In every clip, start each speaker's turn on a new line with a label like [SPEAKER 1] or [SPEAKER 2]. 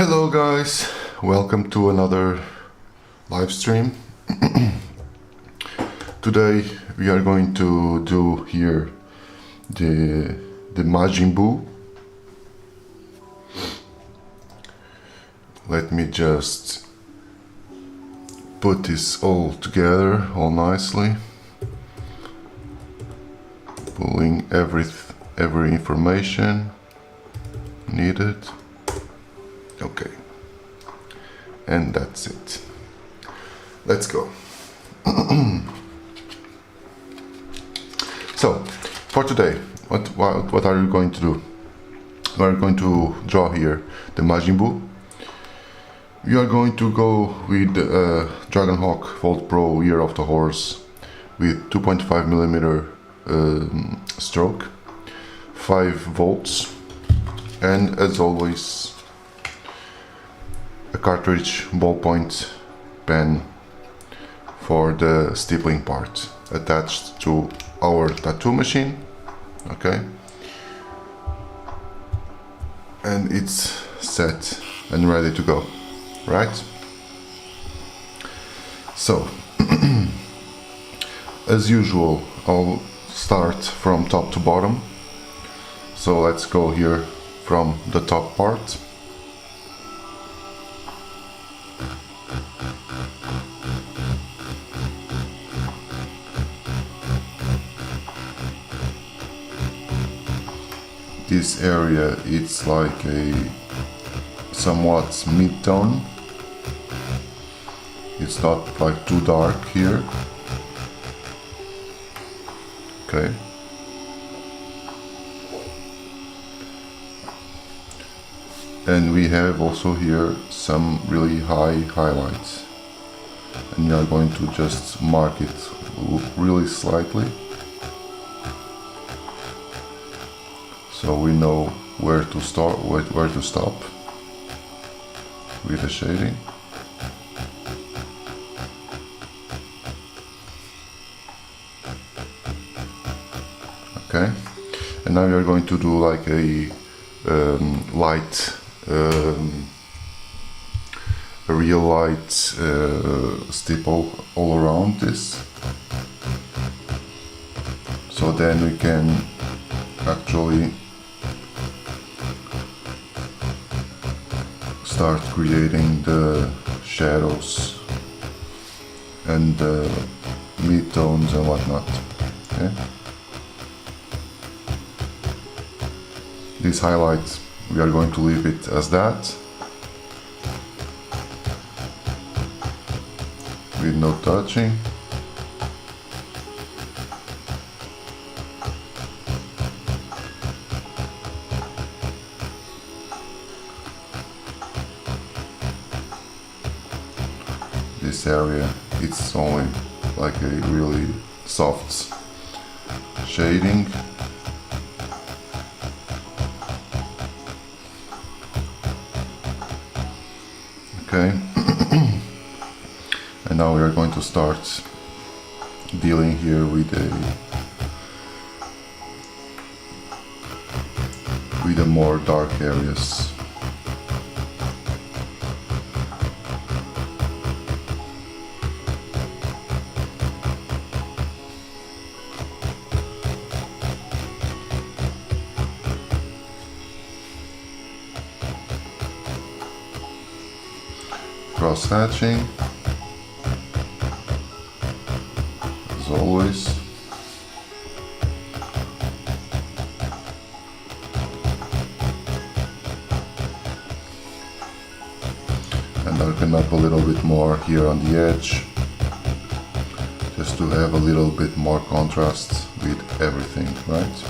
[SPEAKER 1] Hello guys, welcome to another live stream. Today we are going to do here the Majin Buu. Let me just put this all together all nicely, pulling every information needed. Okay, and that's it. Let's go. So, for today, what are you going to do? We are going to draw here the Majin Buu. We are going to go with Dragonhawk Volt Pro Year of the Horse with 2.5 millimeter stroke, 5 volts, and as always a cartridge ballpoint pen for the stippling part attached to our tattoo machine. Okay, and it's set and ready to go, right? So as usual, I'll start from top to bottom. So let's go here from the top part. This area, it's like a somewhat mid-tone. It's not like too dark here. Okay. And we have also here some really high highlights. And we are going to just mark it really slightly, so we know where to start, where to stop with the shading. Okay, and now we are going to do like a light, a real light stipple all around this, so then we can actually start creating the shadows and the mid-tones and whatnot. Okay? These highlights, we are going to leave it as that, with no touching. This area, it's only like a really soft shading. Okay. And now we are going to start dealing here with the more dark areas. Cross hatching, as always. And darken up a little bit more here on the edge, just to have a little bit more contrast with everything, right?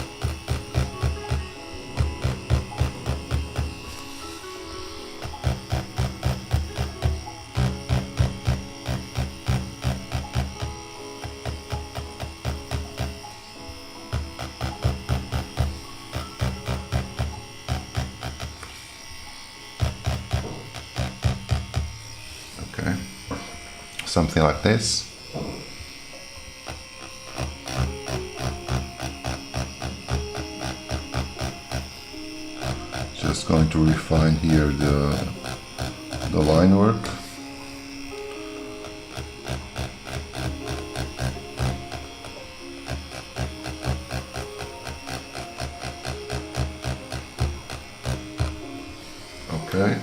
[SPEAKER 1] Okay, something like this. Just going to refine here the line work. Okay.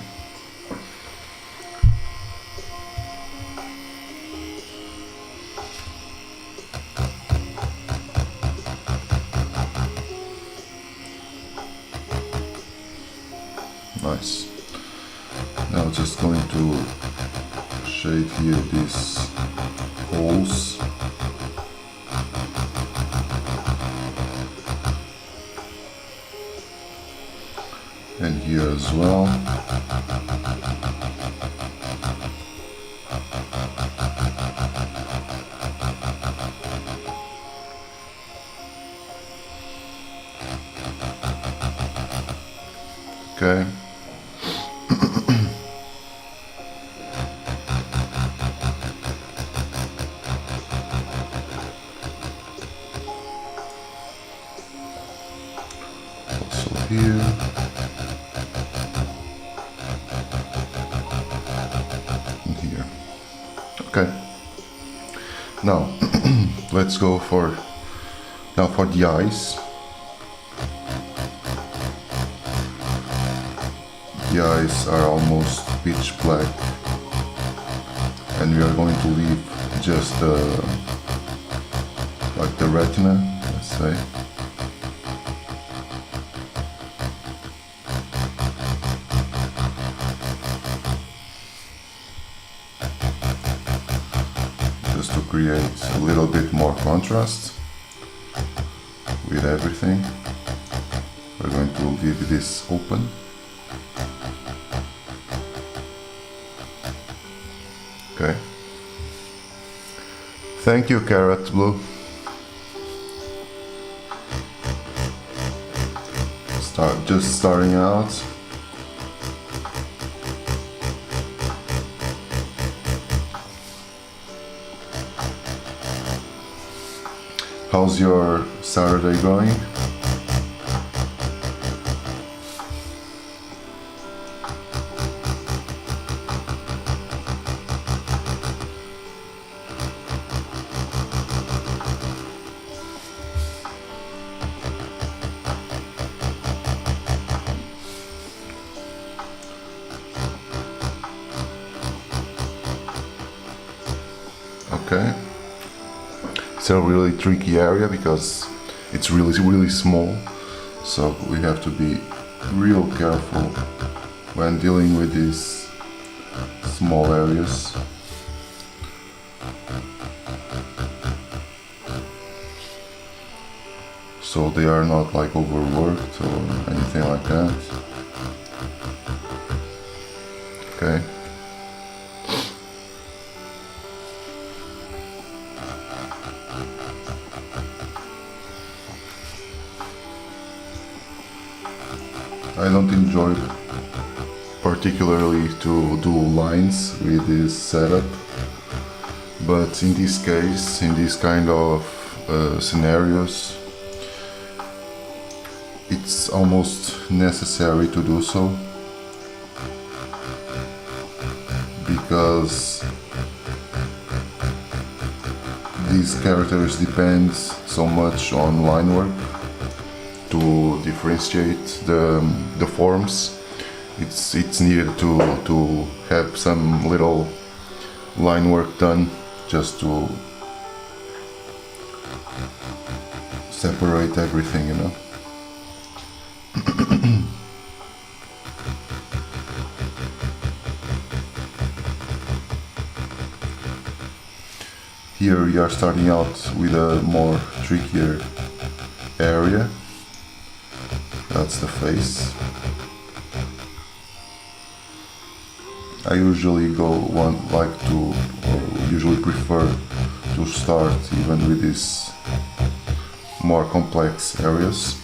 [SPEAKER 1] Nice. Now just going to shade here these holes. And here as well. Okay. Also here. And here. Okay. Now let's go for the eyes. The eyes are almost pitch black, and we are going to leave just like the retina, let's say. Just to create a little bit more contrast with everything. We're going to leave this open. Okay. Thank you, Carrot Blue. Just starting out. How's your Saturday going? Okay. It's a really tricky area because it's really small, so we have to be real careful when dealing with these small areas. So they are not like overworked or anything like that. Okay. I don't enjoy particularly to do lines with this setup, but in this case, in this kind of scenarios, it's almost necessary to do so, because these characters depend so much on line work to differentiate the forms. It's needed to have some little line work done just to separate everything, you know. Here we are starting out with a more trickier area. That's the face. I usually usually prefer to start even with these more complex areas.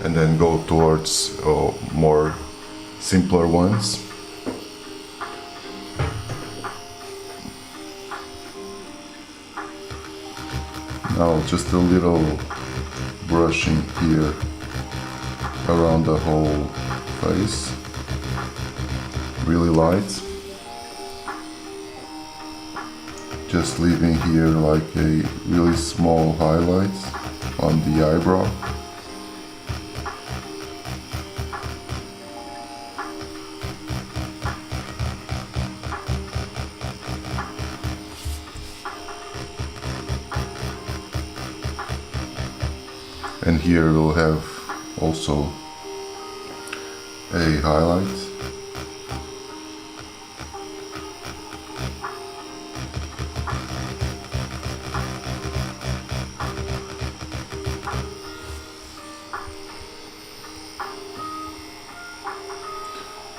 [SPEAKER 1] And then go towards more simpler ones. Now just a little brushing here around the whole face, really light, just leaving here like a really small highlight on the eyebrow. And here we'll have also a highlight.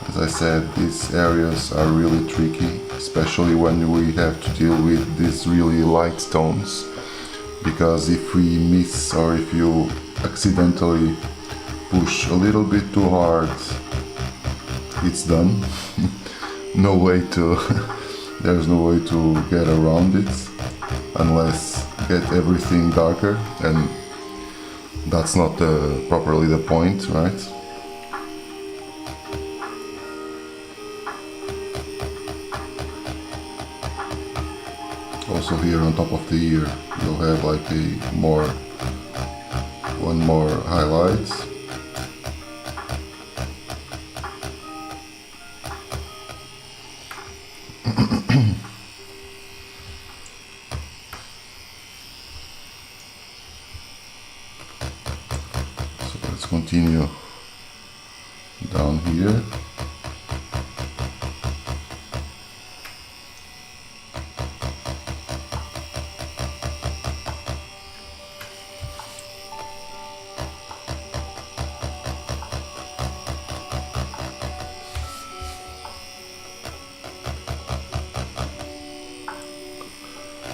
[SPEAKER 1] As I said, these areas are really tricky, especially when we have to deal with these really light tones, because if we miss or if you accidentally push a little bit too hard, it's done. No way to there's no way to get around it unless get everything darker, and that's not properly the point, right? Also here on top of the ear you'll have like one more highlight. So let's continue down here.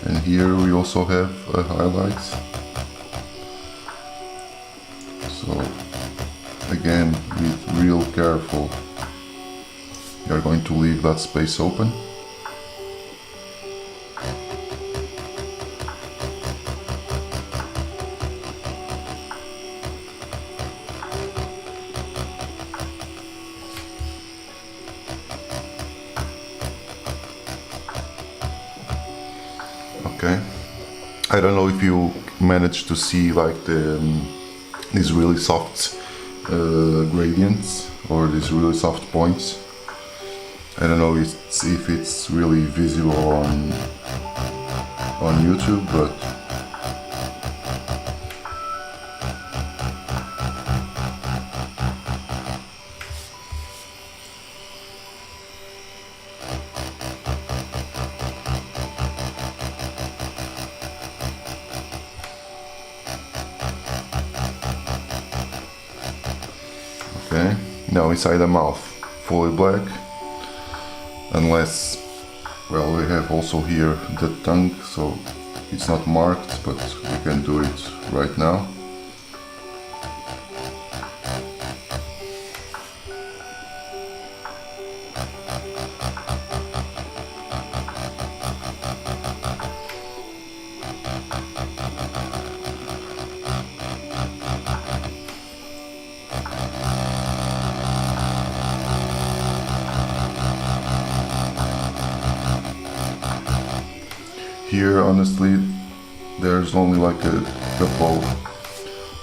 [SPEAKER 1] And here we also have a highlight. So again, with real careful, we are going to leave that space open. Okay, I don't know if you managed to see like these really soft gradients or these really soft points. I don't know if it's really visible on YouTube, but okay, now inside the mouth, fully black, unless, well, we have also here the tongue, so it's not marked, but we can do it right now. Here, honestly, there's only like a couple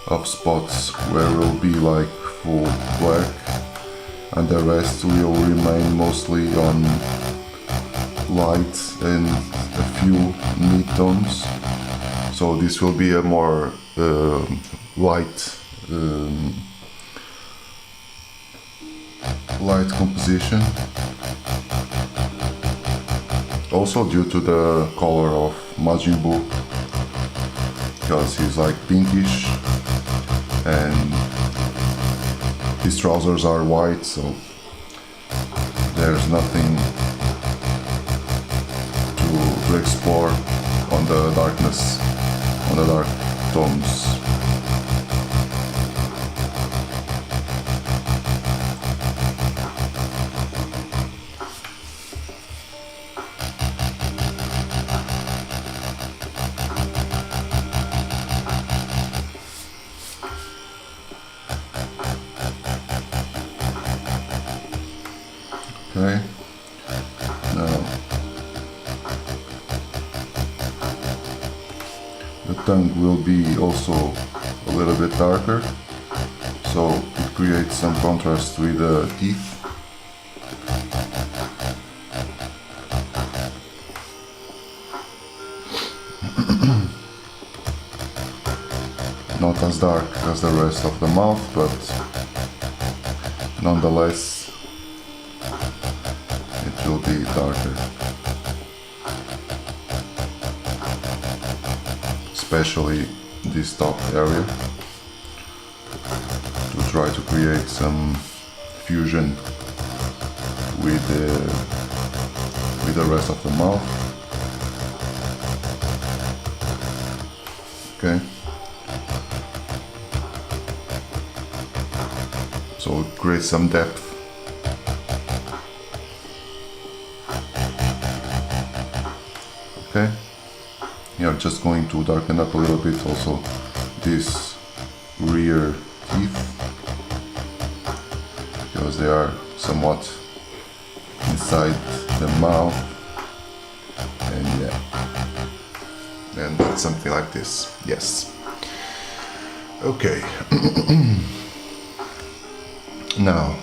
[SPEAKER 1] of spots where it will be like full black, and the rest will remain mostly on light and a few mid-tones. So this will be a more light composition. Also due to the color of Majin, because he's like pinkish and his trousers are white, so there's nothing to explore on the darkness, on the dark tones. Okay. Now the tongue will be also a little bit darker, so it creates some contrast with the teeth. Not as dark as the rest of the mouth, but nonetheless it will be darker. Especially this top area, to try to create some fusion with the rest of the mouth. Okay. So it creates some depth. Okay. We are just going to darken up a little bit also this rear teeth, because they are somewhat inside the mouth, and yeah, and that's something like this. Yes. Okay. Now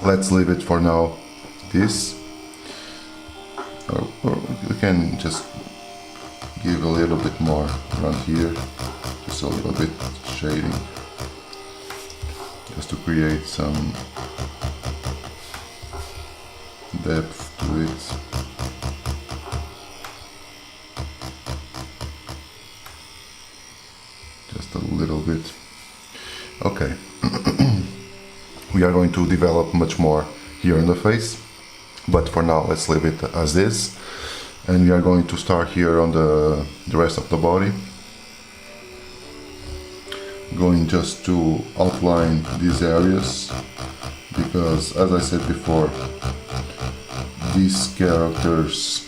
[SPEAKER 1] let's leave it for now this, or we can just give a little bit more around here, just a little bit shading, just to create some depth to it. Just a little bit. Okay. We are going to develop much more here in the face, but for now let's leave it as is, and we are going to start here on the rest of the body, going just to outline these areas, because as I said before, these characters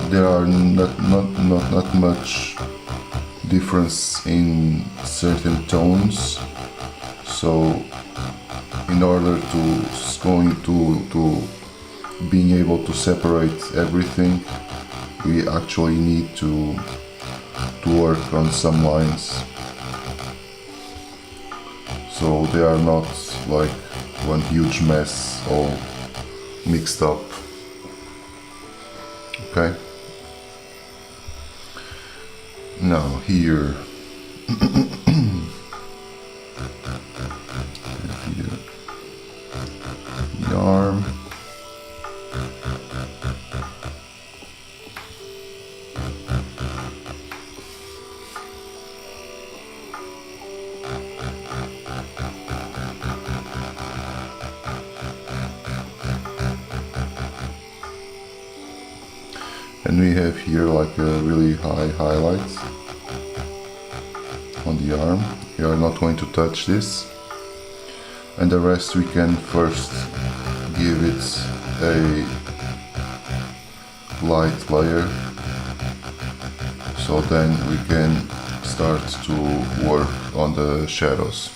[SPEAKER 1] there are not much difference in certain tones, so in order to being able to separate everything, we actually need to work on some lines, so they are not like one huge mess all mixed up. Okay. Now here, here, the arm, and we have here like a really high highlights on the arm. We are not going to touch this, and the rest we can first give it a light layer, so then we can start to work on the shadows.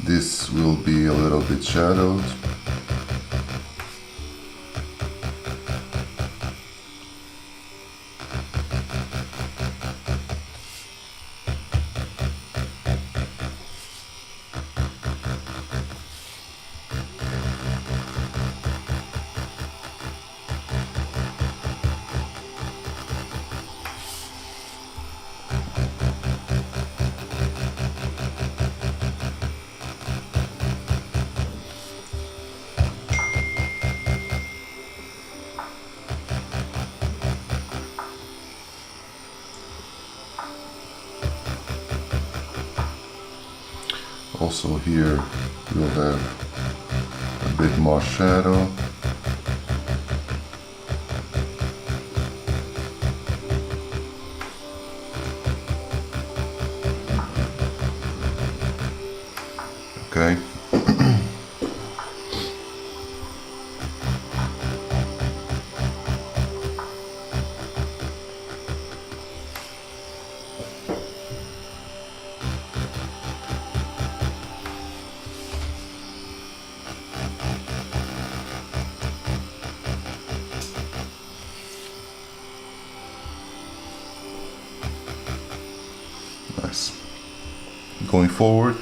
[SPEAKER 1] This will be a little bit shadowed. Also here we'll have a bit more shadow. Okay. going forward.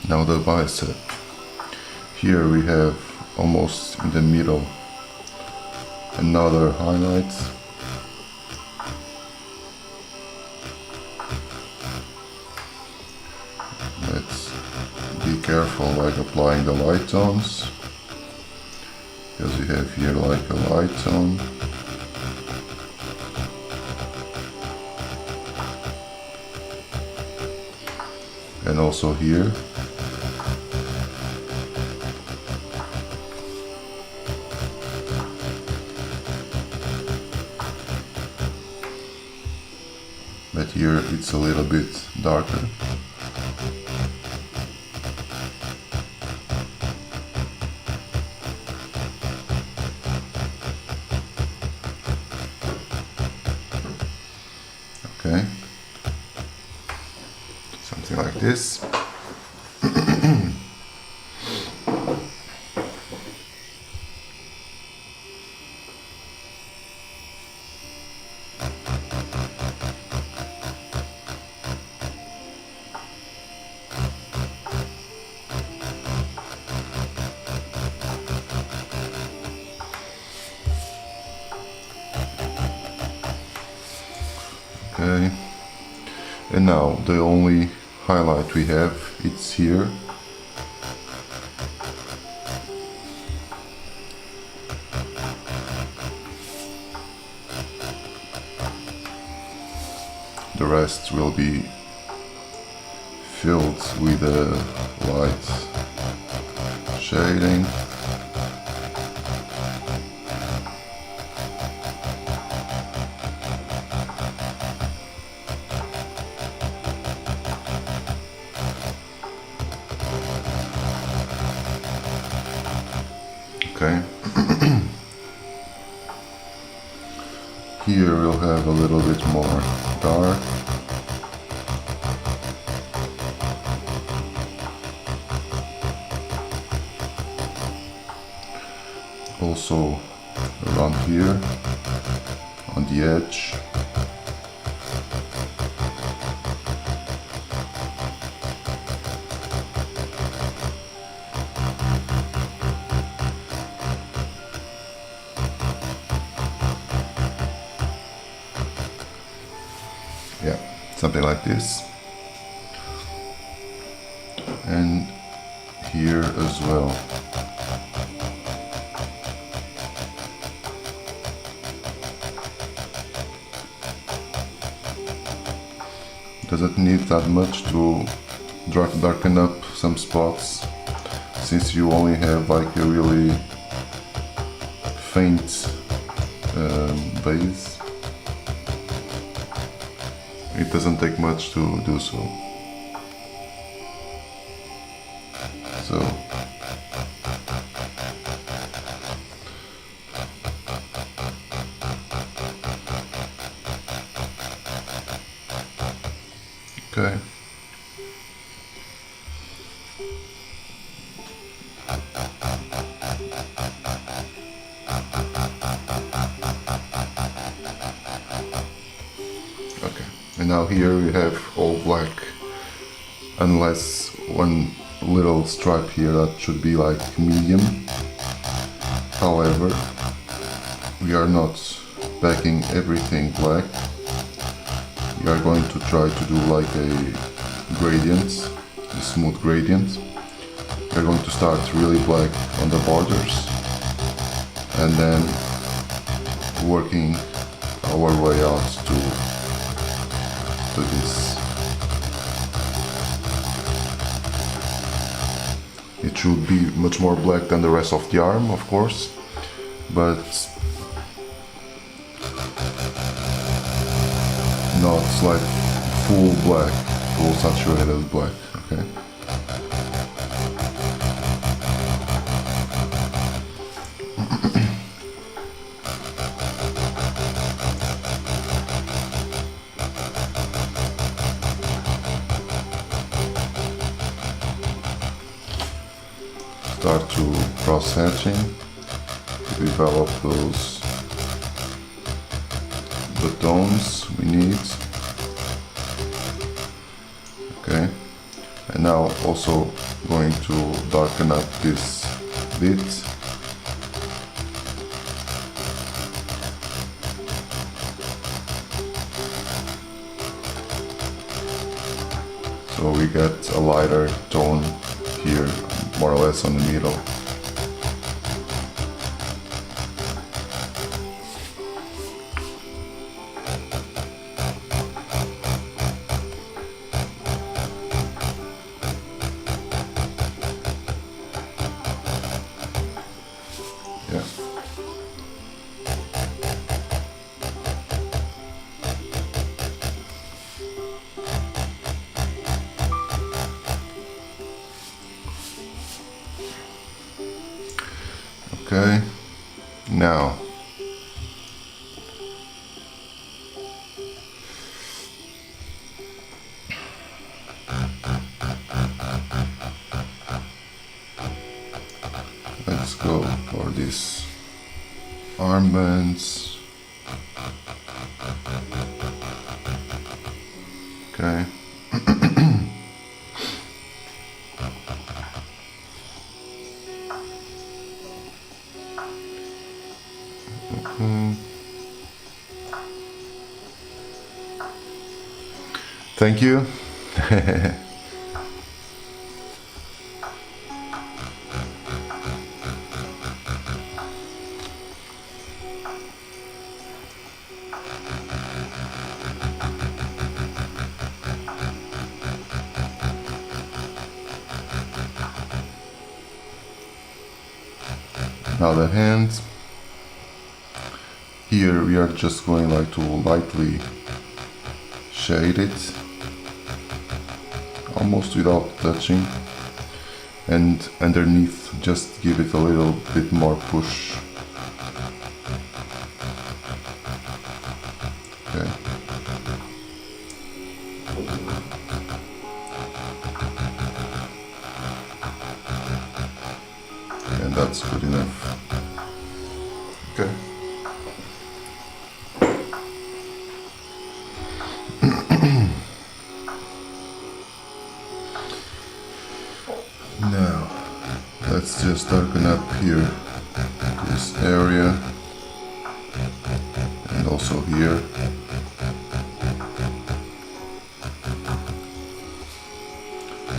[SPEAKER 1] Now the bicep. Here we have almost in the middle another highlight. Let's be careful like applying the light tones, because we have here like a light tone. And also here. But here it's a little bit darker. Okay, something like this. Okay, and now the only highlight we have, it's here. The rest will be filled with the light shading. Okay. Here we'll have a little bit more dark. Also around here on the edge. Yeah, something like this. And here as well. Doesn't need that much to darken up some spots, since you only have like a really faint base. It doesn't take much to do so. Okay. Okay. And now here we have all black, unless one little stripe here that should be like medium. However, we are not backing everything black. We are going to try to do like a gradient, a smooth gradient. We are going to start really black on the borders and then working our way out to this. It should be much more black than the rest of the arm, of course, but not like full black, full saturated black, okay? Start to cross hatching. develop the tones we need. Okay, and now also going to darken up this bit. So we get a lighter tone here, more or less on the middle. Yeah. Okay, now let's go for these armbands. Okay. Thank you. Now the hands. Here we are just going like to lightly shade it, almost without touching, and underneath just give it a little bit more push. Okay. And that's good enough. Okay. Now, let's just darken up here, this area, and also here.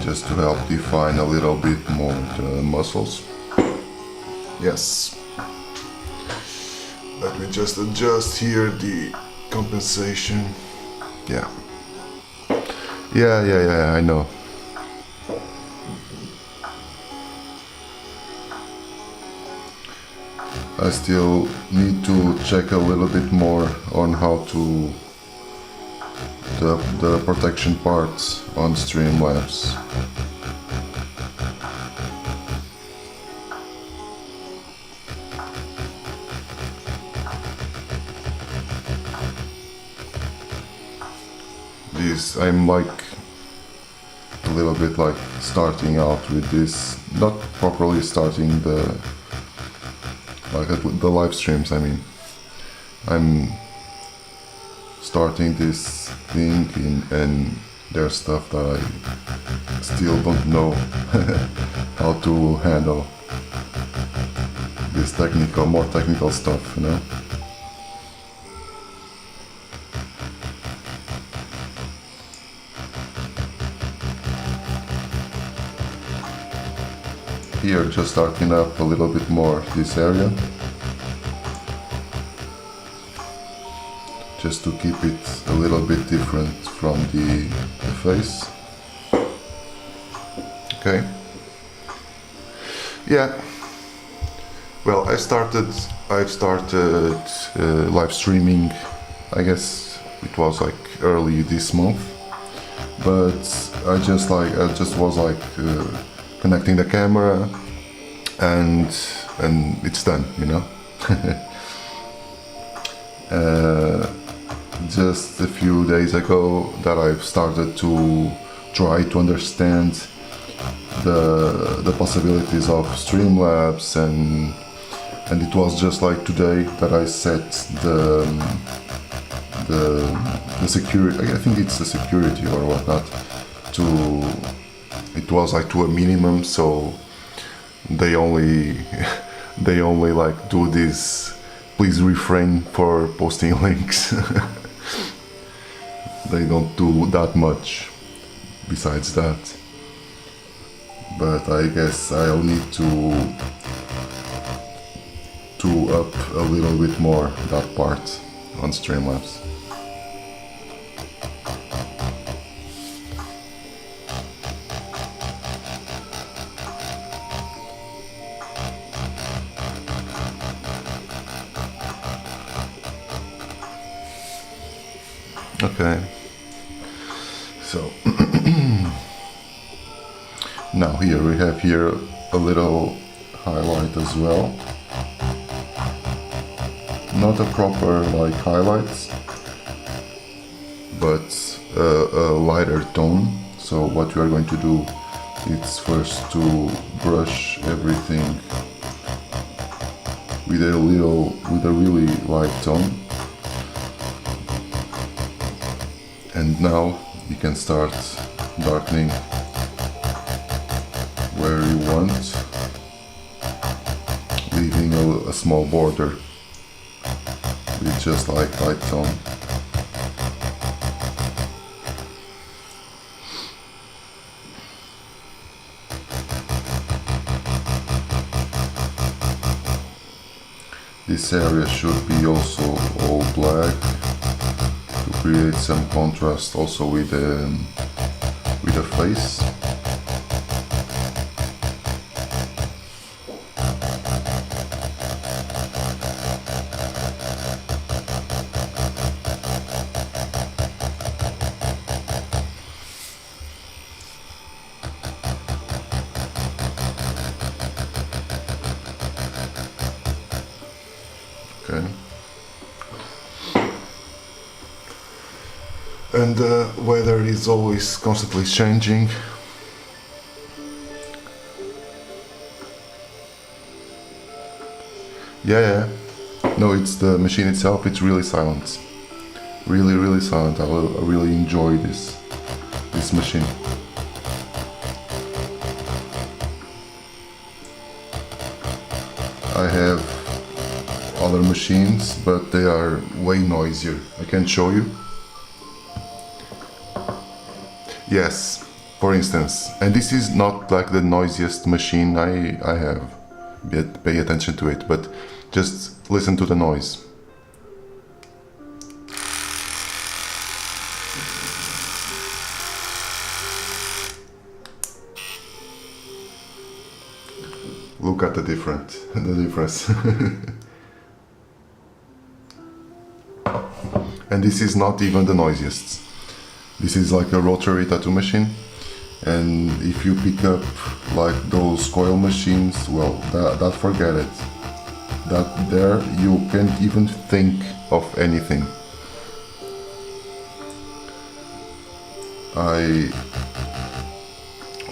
[SPEAKER 1] Just to help define a little bit more the muscles. Yes. Let me just adjust here the compensation. Yeah. Yeah, I know. I still need to check a little bit more on how to the protection parts on Streamlabs. This I'm like a little bit like starting out with this, not properly starting the live streams. I mean, I'm starting this thing and there's stuff that I still don't know how to handle. This more technical stuff, you know. Here, just starting up a little bit more this area, just to keep it a little bit different from the face. Okay. Yeah. Well, I've started live streaming. I guess it was like early this month, but I just was like connecting the camera, and it's done, you know. Just a few days ago that I've started to try to understand the possibilities of Streamlabs and and it was just like today that I set the security, I think it's the security or whatnot, to, it was like to a minimum, so they only they only like do this, please refrain for posting links. They don't do that much besides that, but I guess I'll need to up a little bit more that part on Streamlabs. Okay, so now here we have here a little highlight as well. Not a proper like highlights, but a lighter tone. So what we are going to do is first to brush everything with a really light tone. And now you can start darkening where you want, leaving a small border with just like light tone. This area should be also all black to create some contrast also with the face. Okay. And the weather is always constantly changing. Yeah. No, it's the machine itself, it's really silent. Really silent. I really enjoy this machine. I have other machines, but they are way noisier. I can show you. Yes, for instance, and this is not like the noisiest machine I have, yet pay attention to it, but just listen to the noise. Look at the difference. And this is not even the noisiest. This is like a rotary tattoo machine, and if you pick up like those coil machines, well, that forget it. That there you can't even think of anything.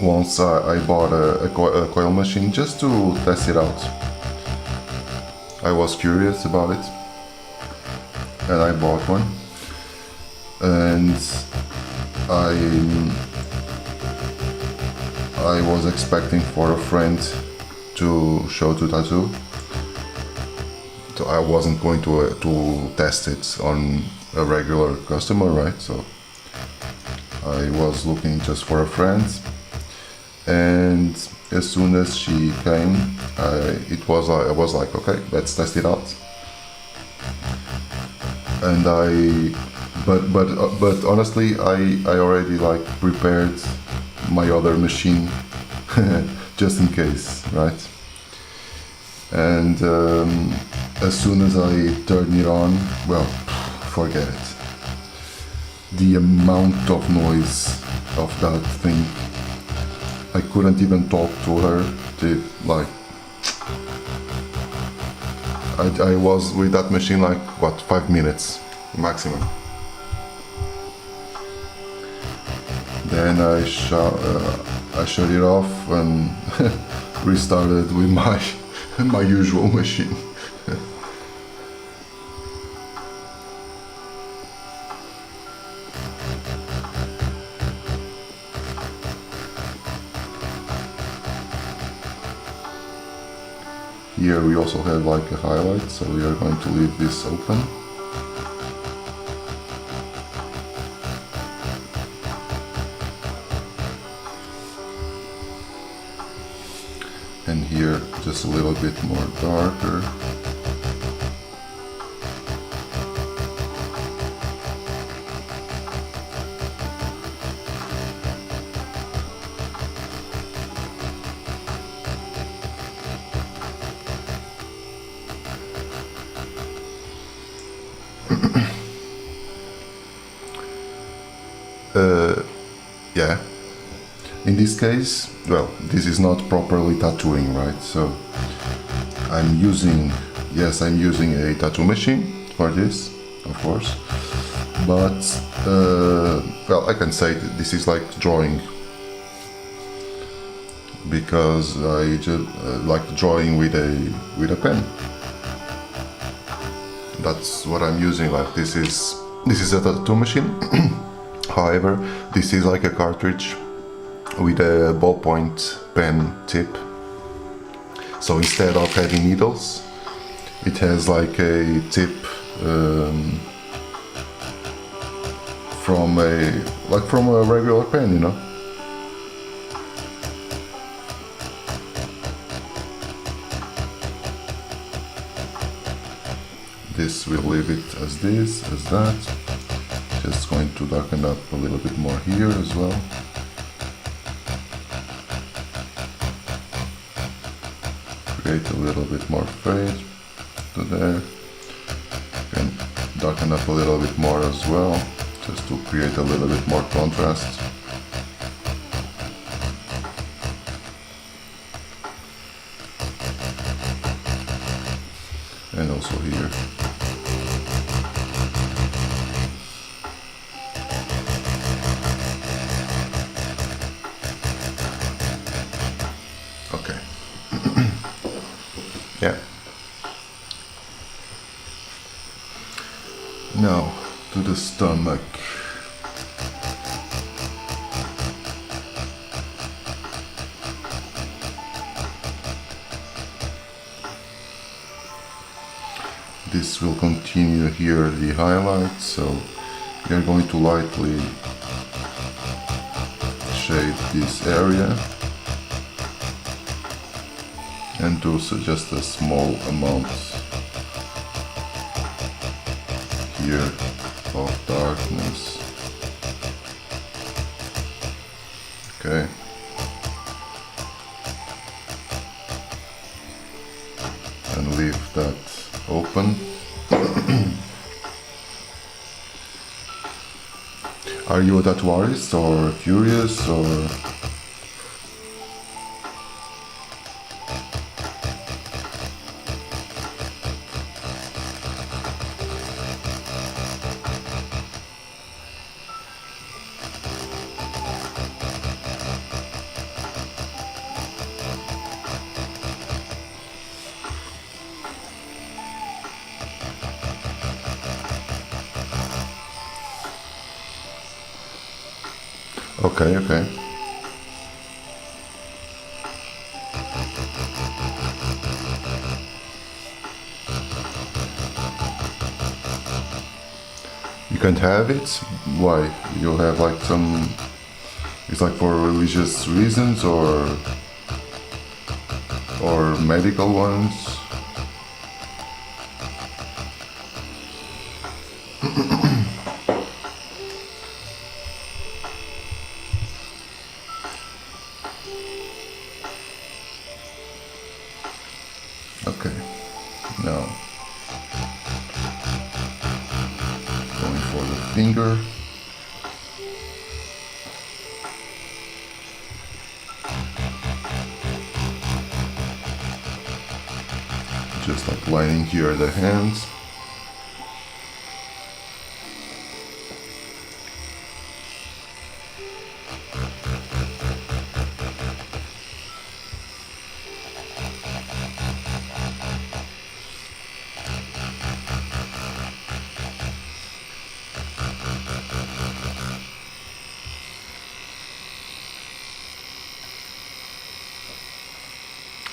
[SPEAKER 1] Once I bought a coil machine just to test it out. I was curious about it, and I bought one. And I was expecting for a friend to show to tattoo, so I wasn't going to test it on a regular customer, right? So I was looking just for a friend, and as soon as she came, I was like, okay, let's test it out. And but honestly, I already like prepared my other machine just in case, right? And as soon as I turn it on, well, forget it. The amount of noise of that thing, I couldn't even talk to her. I was with that machine like, what, 5 minutes maximum. Then I shut it off and restarted with my my usual machine. Here we also have like a highlight, so we are going to leave this open. And here just a little bit more darker. Yeah, in this case, well, this is not properly tattooing, right? So I'm using a tattoo machine for this, of course, but well, I can say that this is like drawing, because I just like drawing with a pen. That's what I'm using. Like this is a tattoo machine. However, this is like a cartridge with a ballpoint pen tip. So instead of having needles, it has like a tip from a regular pen, you know. This will leave it as this, as that. Just going to darken up a little bit more here as well. Create a little bit more fade to there. And darken up a little bit more as well, just to create a little bit more contrast. And also here. Okay. Yeah. Now to the stomach. This will continue here the highlight, so we are going to lightly shade this area and do just a small amount here of darkness. Okay. And leave that open. Are you a tattoo artist or curious or? Okay, okay. You can't have it? Why? You have like some... It's like for religious reasons or medical ones? Okay, now going for the finger. Just like lining here the hands.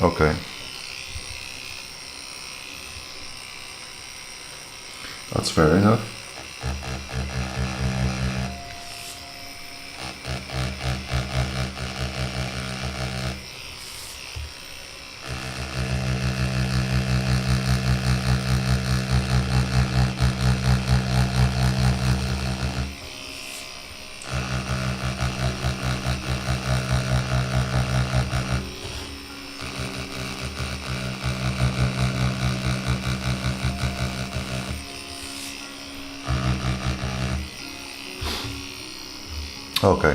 [SPEAKER 1] Okay. That's fair enough. Okay.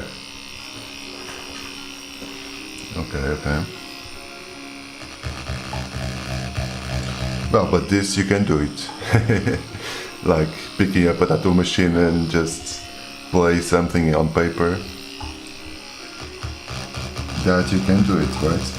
[SPEAKER 1] Okay. Well, but this you can do it. Like picking up a tattoo machine and just play something on paper. That you can do it, right?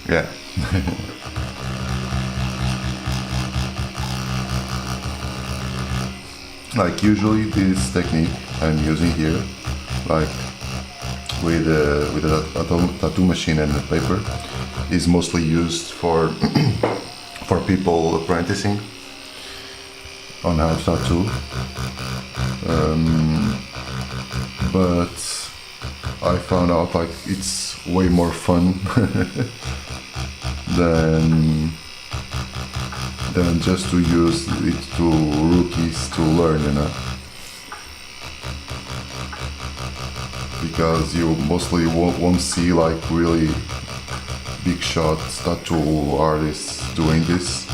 [SPEAKER 1] Yeah. Like usually this technique I'm using here, like with a tattoo machine and a paper, is mostly used for for people apprenticing on how to tattoo. But I found out like it's way more fun than just to use it to rookies to learn, you know. Because you mostly won't see like really big shot tattoo artists doing this.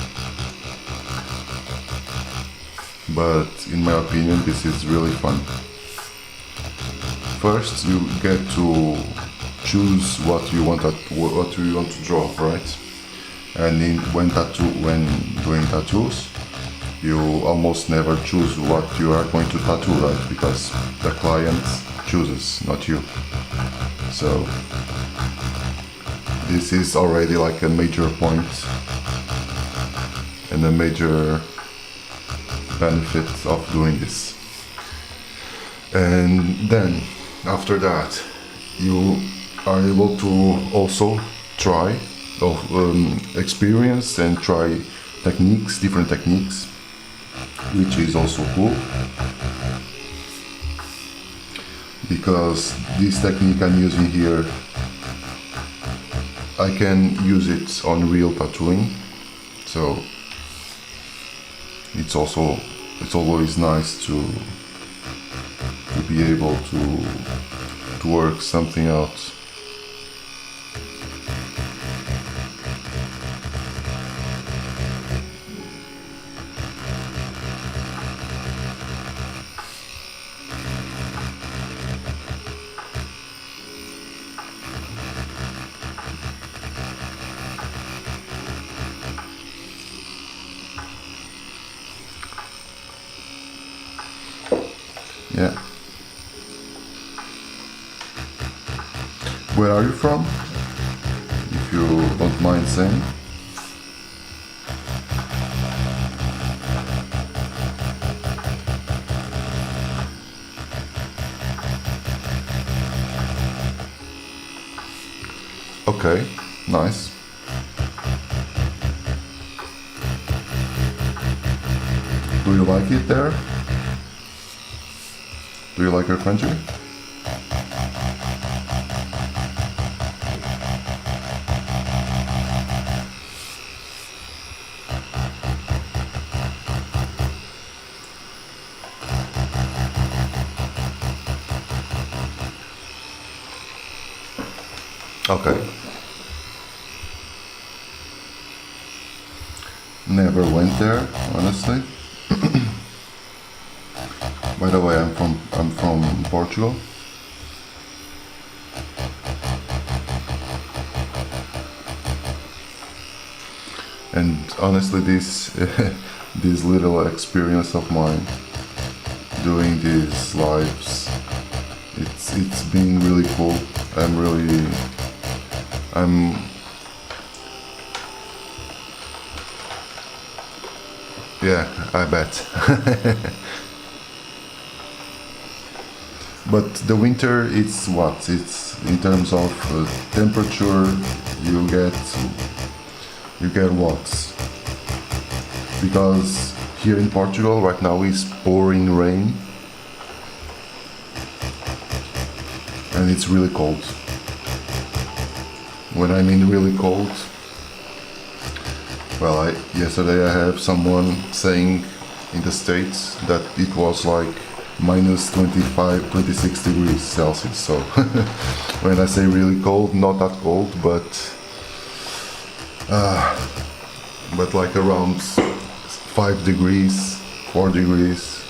[SPEAKER 1] But in my opinion, this is really fun. First, you get to choose what you want to draw, right? And when doing tattoos, you almost never choose what you are going to tattoo, right? Because the client chooses, not you. So this is already like a major point and a major benefit of doing this. And then after that, you are able to also try experience and try different techniques, which is also cool, because this technique I'm using here, I can use it on real tattooing, so it's always nice to be able to work something out. Yeah. Where are you from? If you don't mind saying. Okay, nice. Do you like it there? Do you like your country? Okay. Never went there, honestly. By the way, I'm from Portugal. And honestly, this this little experience of mine doing these lives. It's been really cool. I'm yeah, I bet. But the winter, it's what? It's in terms of temperature, you get what? Because here in Portugal right now it's pouring rain and it's really cold. When I mean really cold, well, yesterday I have someone saying in the States that it was like minus 25, 26 degrees Celsius. So when I say really cold, not that cold, but like around 5 degrees, 4 degrees,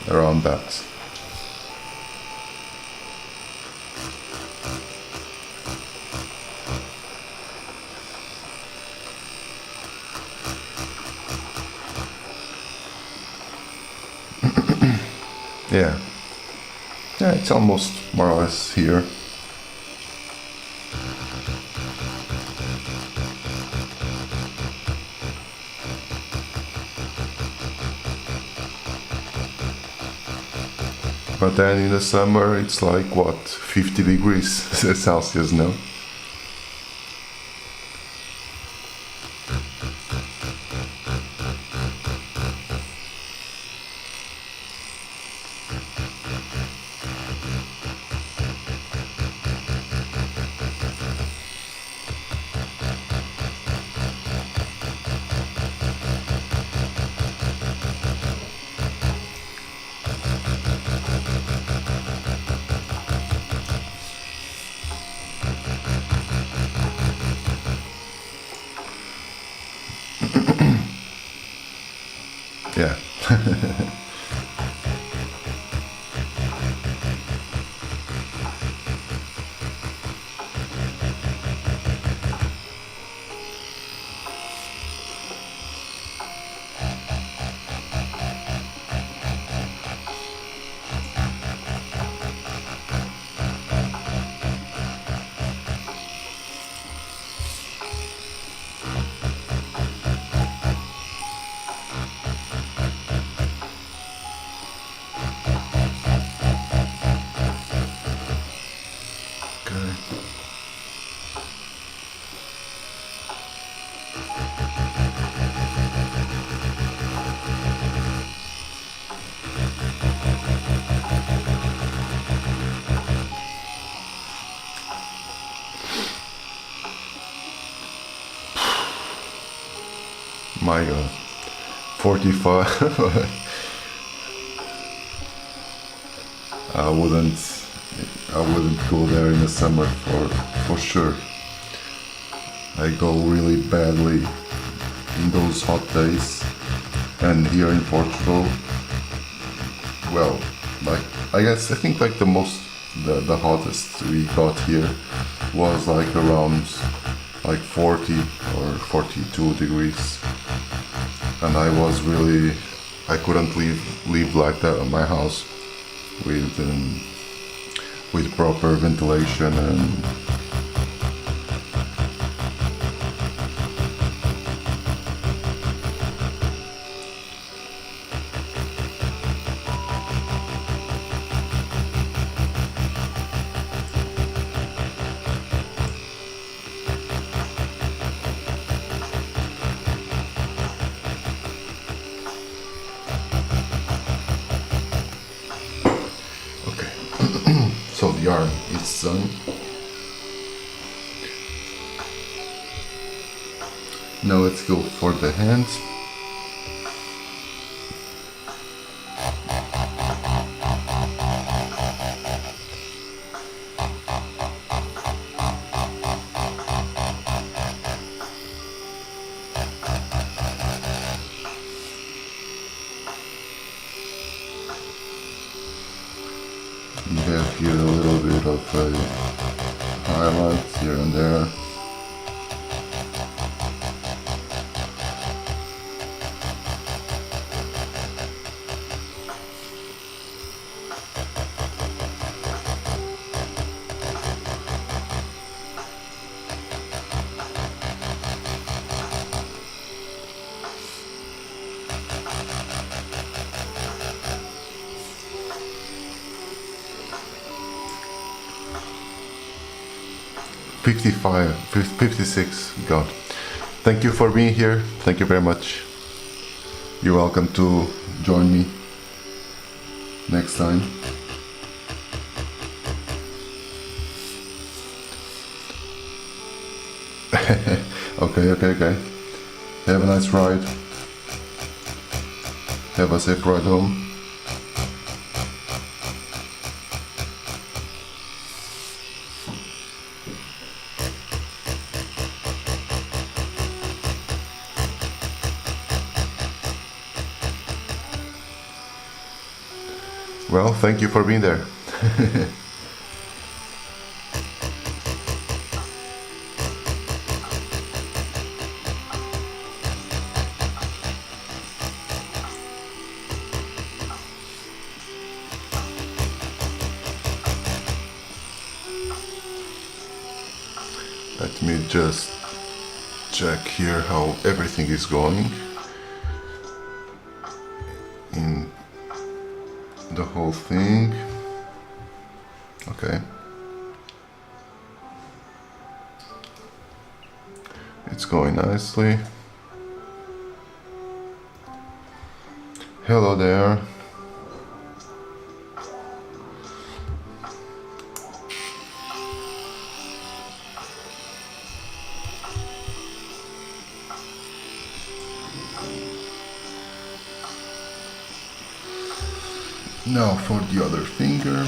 [SPEAKER 1] around that. Yeah, it's almost more or less here. But then in the summer it's like what, 50 degrees Celsius, no? Yeah. My God, 45. I wouldn't go there in the summer for sure. I go really badly in those hot days, and here in Portugal, well, like I think like the hottest we got here was like around like 40 or 42 degrees, and I couldn't live like that in my house with proper ventilation and so the arm is done. Now let's go for the hands. You have here a little bit of highlights here and there. 55, 56 gone. Thank you for being here. Thank you very much. You're welcome to join me next time. Okay. Have a nice ride. Have a safe ride home. Well, thank you for being there. Let me just check here how everything is going in the whole thing. Okay. It's going nicely. Hello there. Now for the other finger.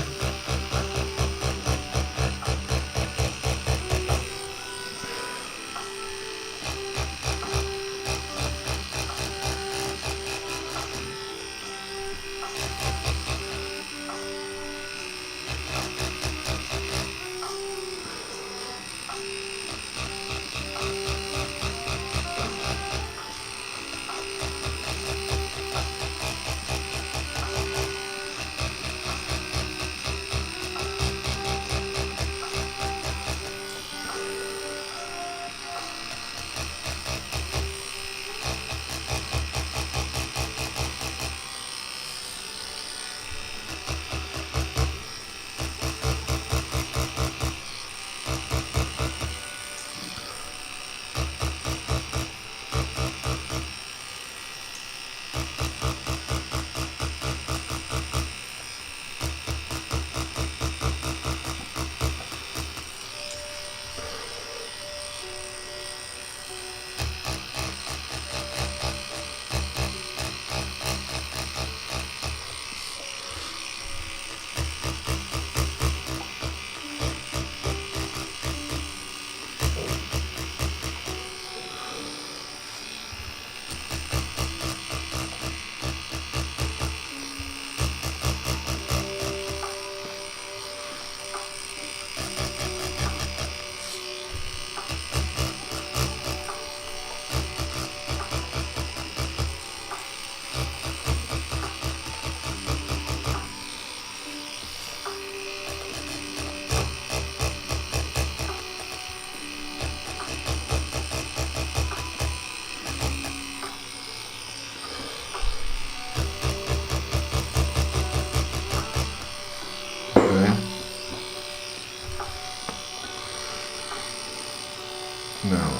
[SPEAKER 1] Now,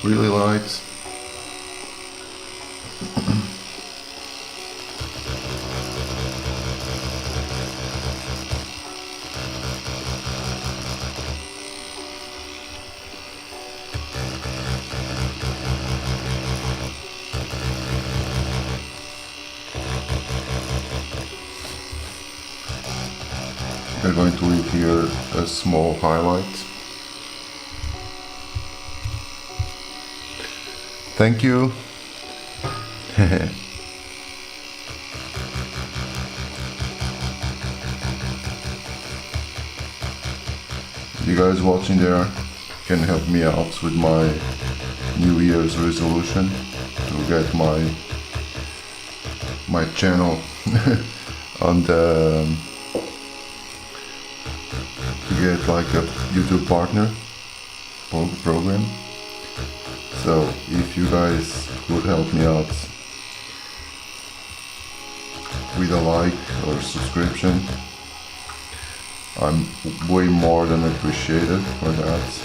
[SPEAKER 1] really light. We're going to leave here a small highlight. Thank you. You guys watching there can help me out with my New Year's resolution to get my channel on the to get like a YouTube partner program. So if you guys could help me out with a like or subscription, I'm way more than appreciated for that.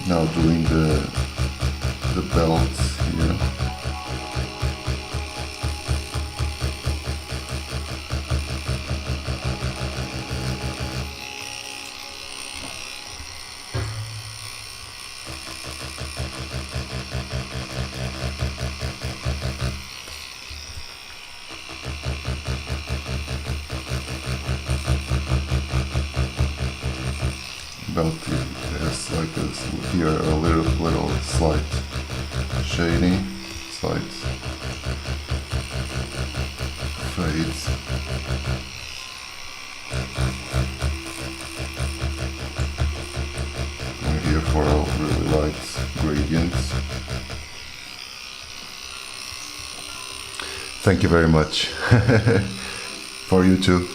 [SPEAKER 1] Now doing the belts here. Belt has like this here a little slight shading, slight fades. And here for a really light gradients. Thank you very much for you too.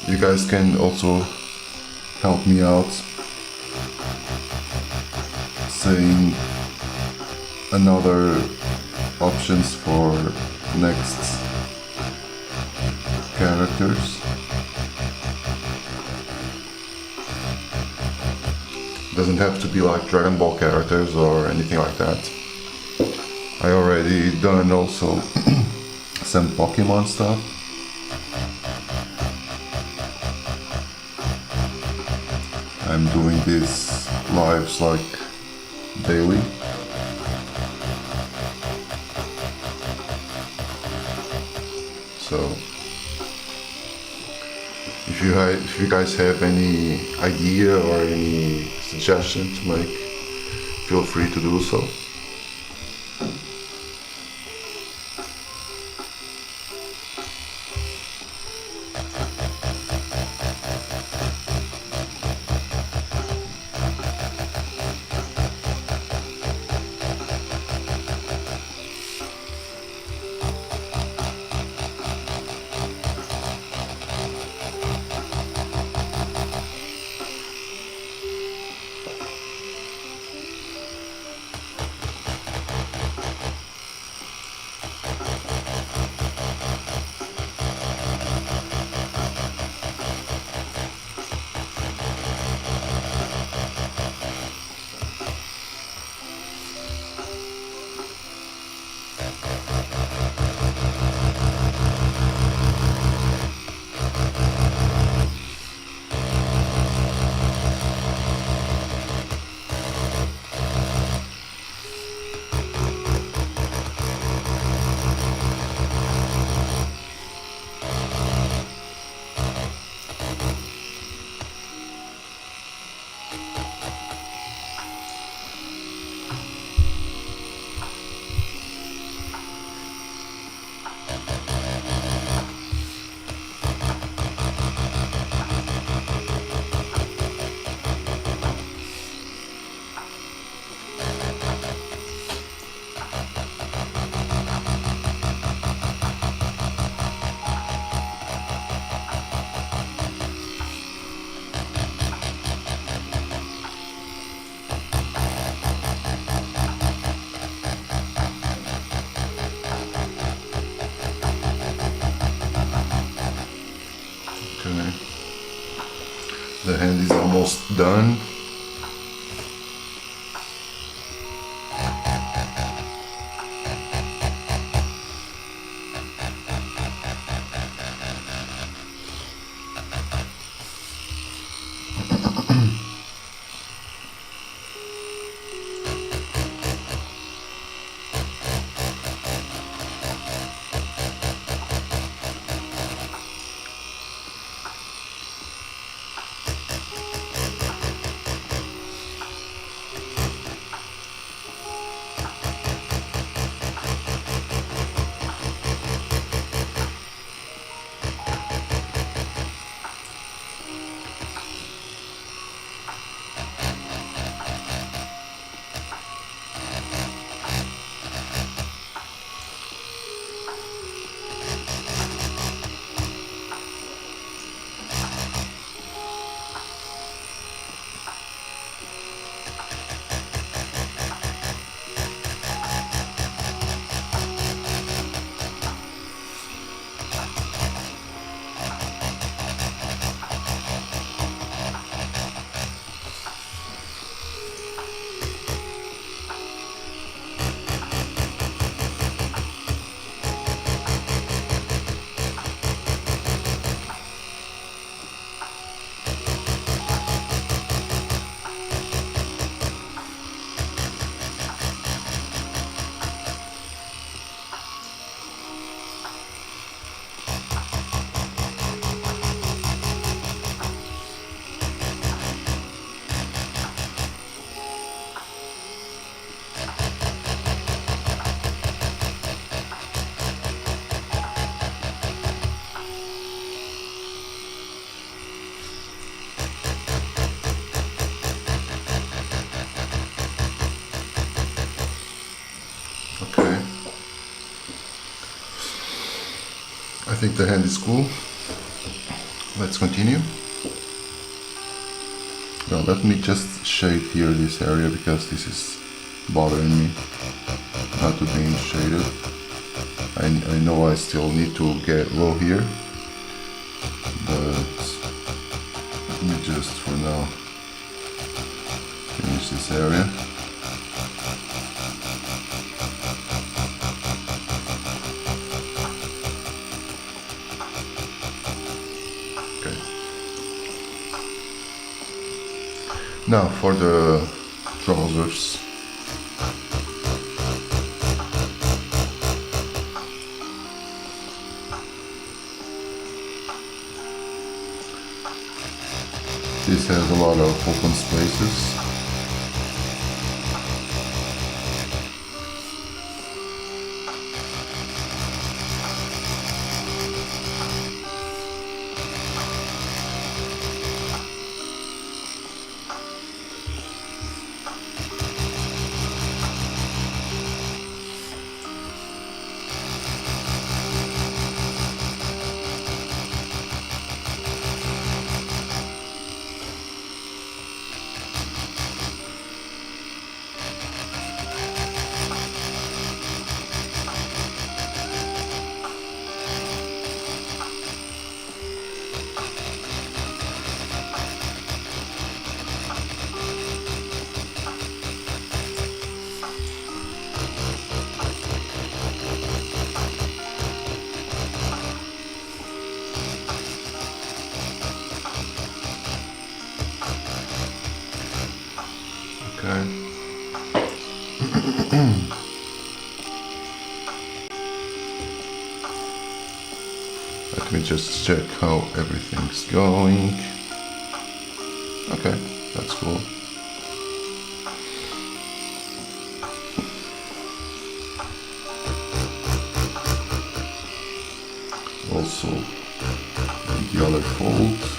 [SPEAKER 1] You guys can also help me out saying another options for next characters. Doesn't have to be like Dragon Ball characters or anything like that. I already done also some Pokemon stuff. I'm doing these lives like daily. So if you guys have any idea or any suggestion to make, feel free to do so. The hand is almost done. I think the hand is cool. Let's continue. Now let me just shade here this area because this is bothering me. Not to being shaded. I know I still need to get low here, but let me just for now finish this area. Now for the trousers. This has a lot of open spaces. Okay. Let me just check how everything's going. Okay, that's cool. Also, the other fold.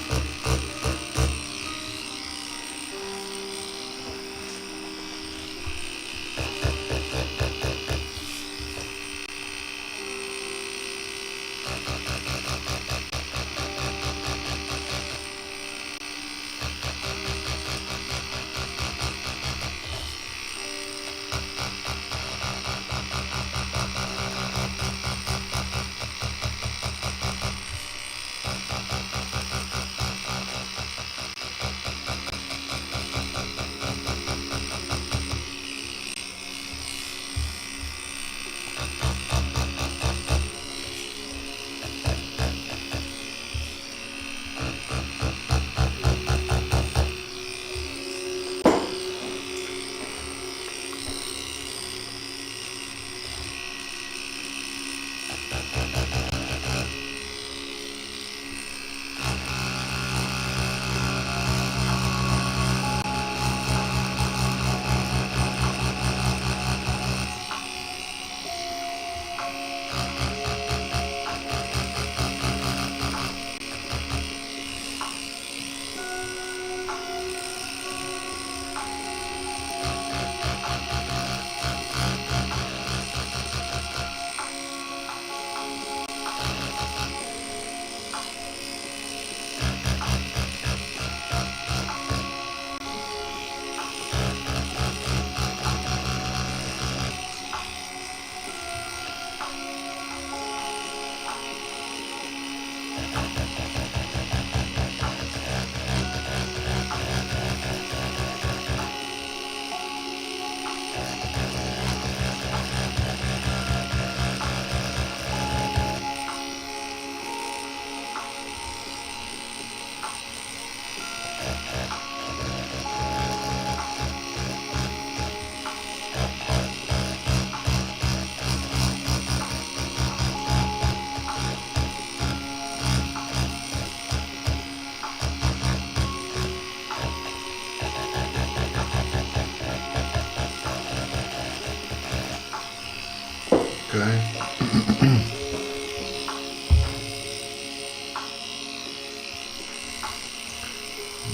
[SPEAKER 1] Okay.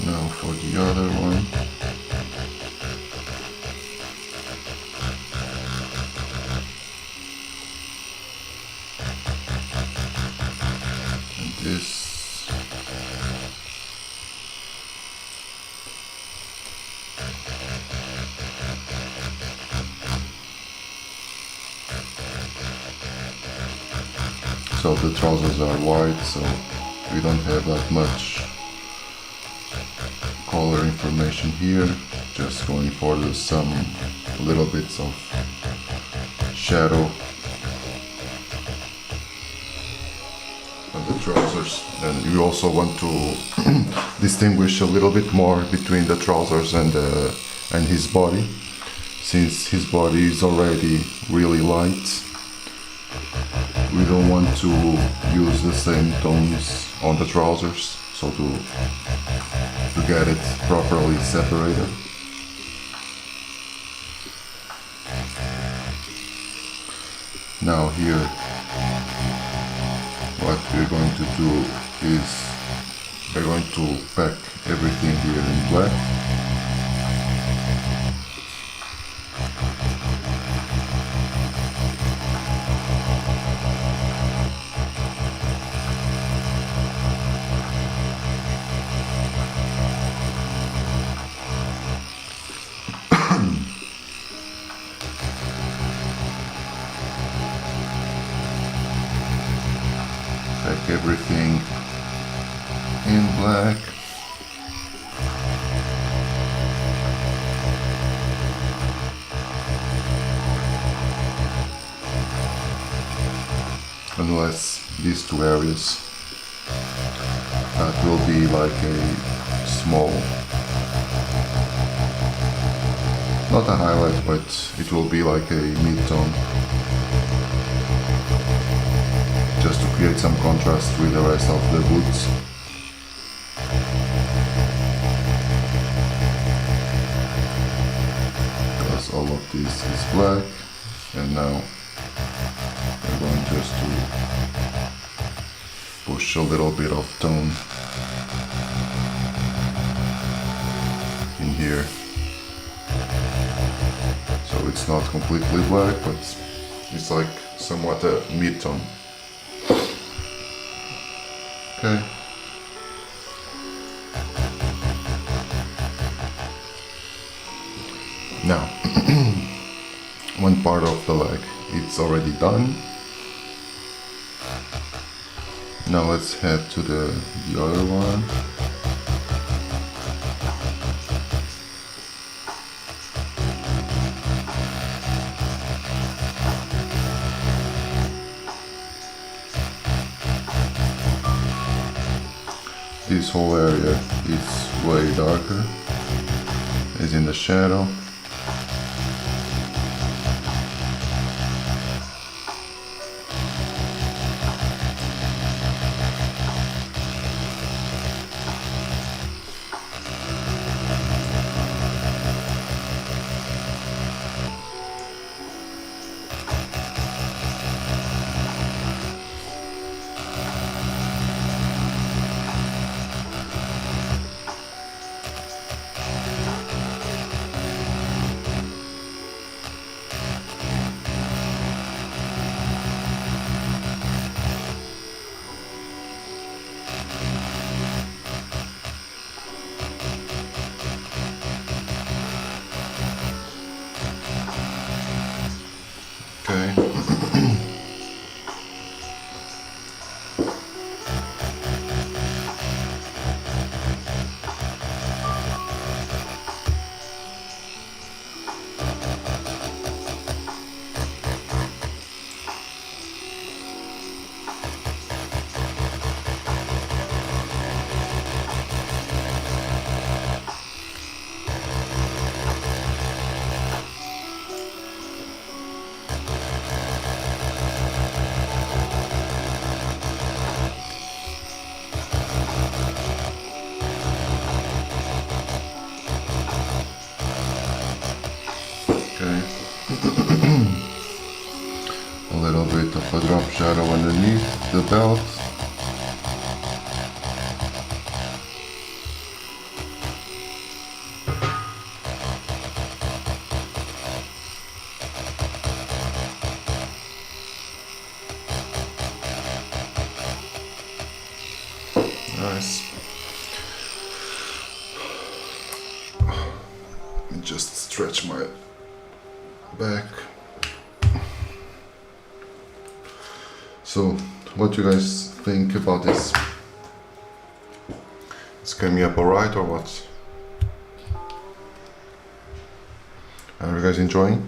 [SPEAKER 1] Now for the other one. And this. So the trousers are white, so we don't have that much color information here, just going for some little bits of shadow on the trousers. And you also want to distinguish a little bit more between the trousers and his body, since his body is already really light. We don't want to use the same tones on the trousers, so to get it properly separated. Now here, what we're going to do is we're going to pack everything here in black. Pack everything in black. Unless these two areas, that will be like a small, not a highlight, but it will be like a mid-tone, just to create some contrast with the rest of the boots. Because all of this is black, and now we're going just to push a little bit of tone in here. So it's not completely black, but it's like somewhat a mid-tone. Okay. Now, one part of the leg, it's already done. Now let's head to the other one. This whole area is way darker, is in the shadow. shadow underneath the belt. Nice. Let me just stretch my back. So, what do you guys think about this? It's coming up alright or what? Are you guys enjoying?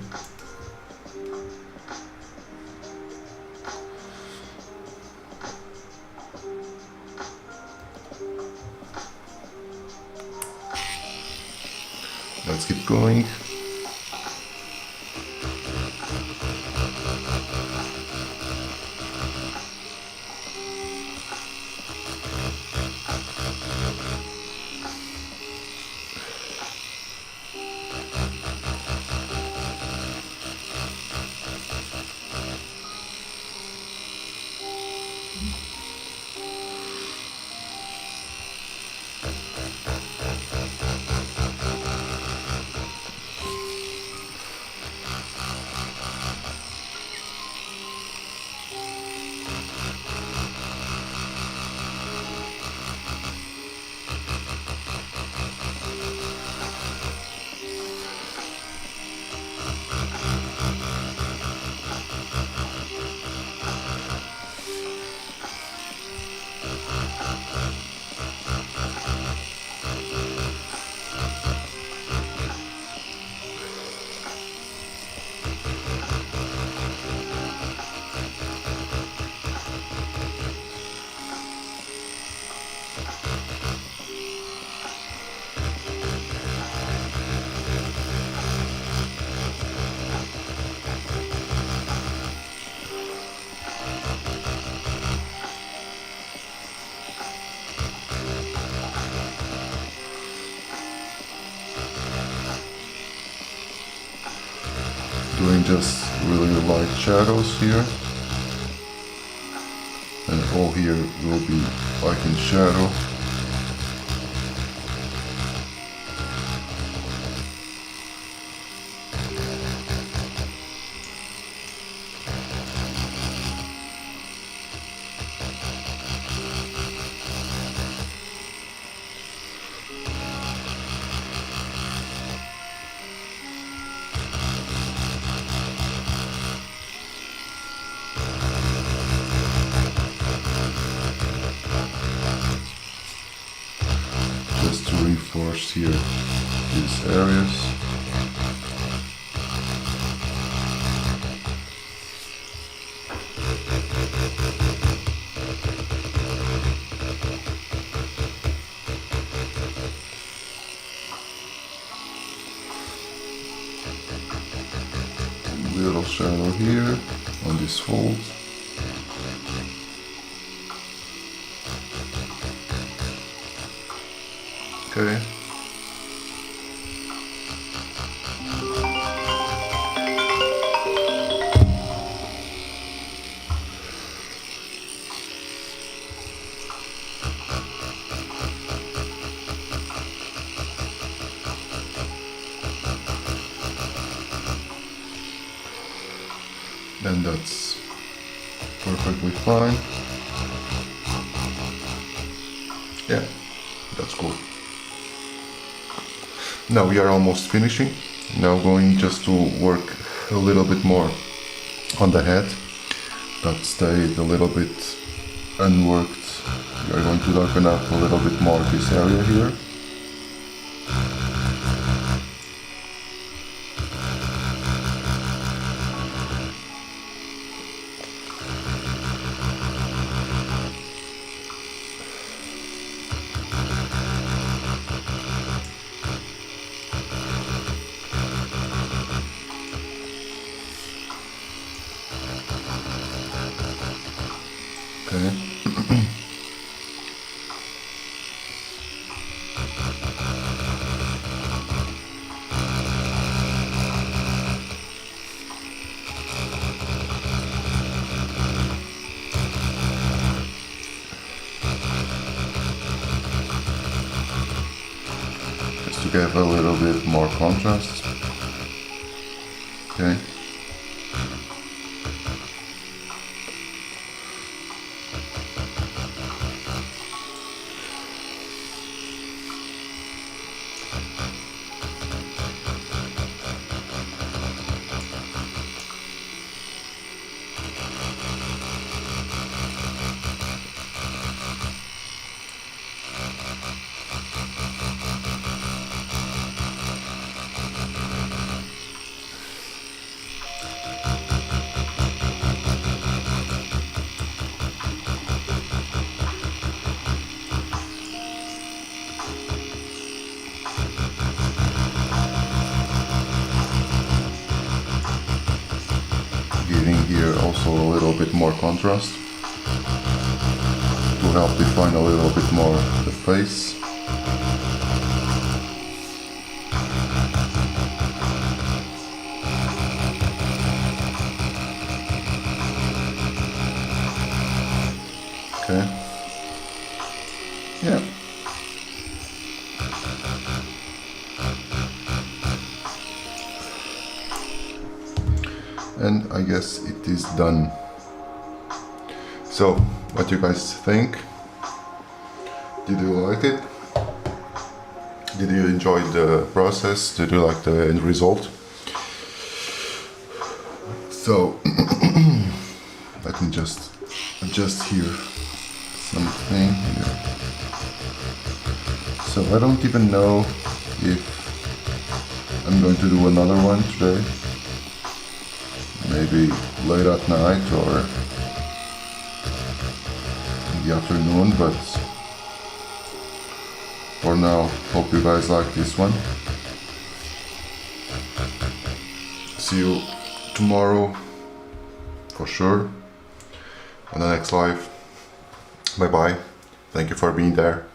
[SPEAKER 1] Let's keep going. Doing just really light shadows here, and all here will be like in shadow. Just to reinforce here these areas. Little shadow here on this fold. Okay. And that's perfectly fine. Yeah, that's cool. Now we are almost finishing. Now going just to work a little bit more on the head. That stayed a little bit unworked. We are going to darken up a little bit more this area here. Okay. give a little bit more contrast. Okay. Giving here also a little bit more contrast to help define a little bit more the face. Okay. Yeah. And I guess it is done. So, what do you guys think? Did you like it? Did you enjoy the process? Did you like the end result? So, let me just adjust here something here. So I don't even know if I'm going to do another one today. Maybe late at night or in the afternoon, but for now, hope you guys like this one. See you tomorrow for sure on the next live. Bye bye. Thank you for being there.